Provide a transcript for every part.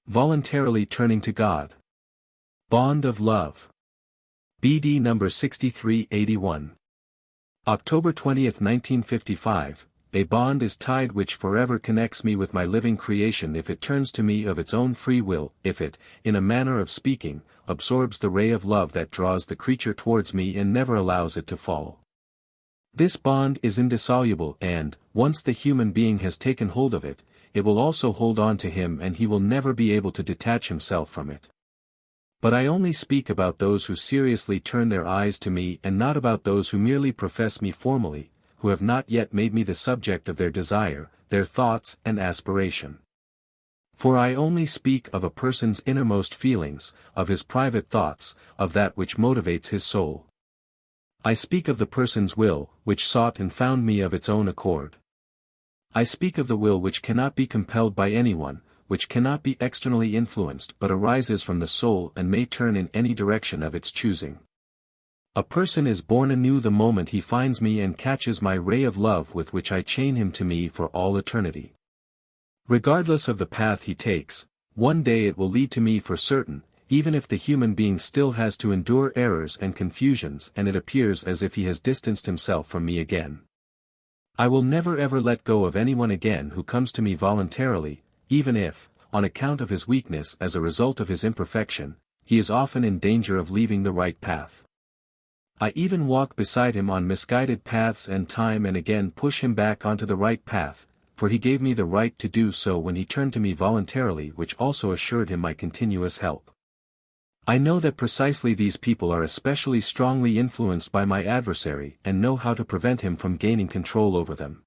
Voluntarily turning to God. Bond of love. BD number 6381. October 20, 1955. A bond is tied which forever connects me with my living creation if it turns to me of its own free will, if it, in a manner of speaking, absorbs the ray of love that draws the creature towards me and never allows it to fall. This bond is indissoluble and, once the human being has taken hold of it, it will also hold on to him and he will never be able to detach himself from it. But I only speak about those who seriously turn their eyes to me and not about those who merely profess me formally, who have not yet made me the subject of their desire, their thoughts and aspiration. For I only speak of a person's innermost feelings, of his private thoughts, of that which motivates his soul. I speak of the person's will, which sought and found me of its own accord. I speak of the will which cannot be compelled by anyone, which cannot be externally influenced but arises from the soul and may turn in any direction of its choosing. A person is born anew the moment he finds me and catches my ray of love with which I chain him to me for all eternity. Regardless of the path he takes, one day it will lead to me for certain, even if the human being still has to endure errors and confusions and it appears as if he has distanced himself from me again. I will never ever let go of anyone again who comes to me voluntarily, even if, on account of his weakness as a result of his imperfection, he is often in danger of leaving the right path. I even walk beside him on misguided paths and time and again push him back onto the right path, for he gave me the right to do so when he turned to me voluntarily, which also assured him my continuous help. I know that precisely these people are especially strongly influenced by my adversary and know how to prevent him from gaining control over them.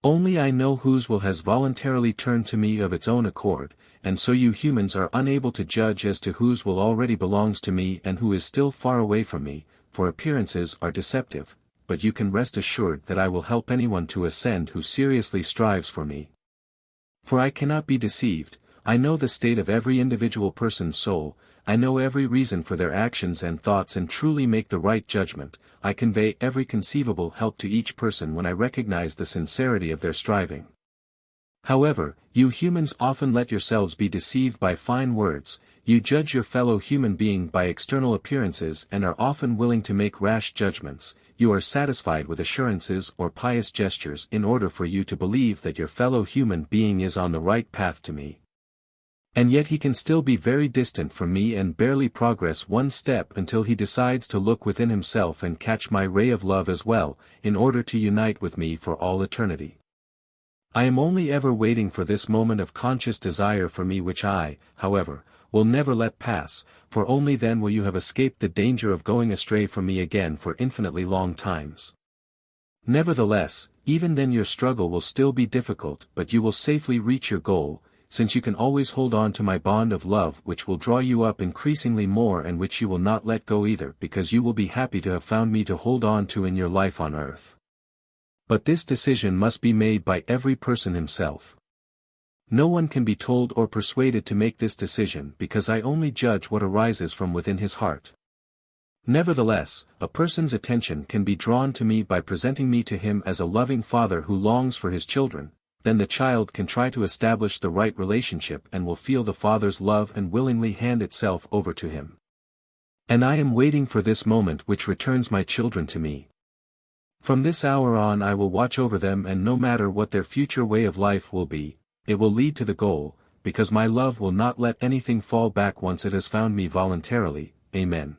Only I know whose will has voluntarily turned to me of its own accord, and so you humans are unable to judge as to whose will already belongs to me and who is still far away from me, for appearances are deceptive, but you can rest assured that I will help anyone to ascend who seriously strives for me. For I cannot be deceived, I know the state of every individual person's soul, I know every reason for their actions and thoughts and truly make the right judgment. I convey every conceivable help to each person when I recognize the sincerity of their striving. However, you humans often let yourselves be deceived by fine words, you judge your fellow human being by external appearances and are often willing to make rash judgments, you are satisfied with assurances or pious gestures in order for you to believe that your fellow human being is on the right path to me. And yet he can still be very distant from me and barely progress one step until he decides to look within himself and catch my ray of love as well, in order to unite with me for all eternity. I am only ever waiting for this moment of conscious desire for me which I, however, will never let pass, for only then will you have escaped the danger of going astray from me again for infinitely long times. Nevertheless, even then your struggle will still be difficult but you will safely reach your goal, since you can always hold on to my bond of love which will draw you up increasingly more and which you will not let go either because you will be happy to have found me to hold on to in your life on earth. But this decision must be made by every person himself. No one can be told or persuaded to make this decision because I only judge what arises from within his heart. Nevertheless, a person's attention can be drawn to me by presenting me to him as a loving father who longs for his children. Then the child can try to establish the right relationship and will feel the father's love and willingly hand itself over to him. And I am waiting for this moment which returns my children to me. From this hour on I will watch over them and no matter what their future way of life will be, it will lead to the goal, because my love will not let anything fall back once it has found me voluntarily. Amen.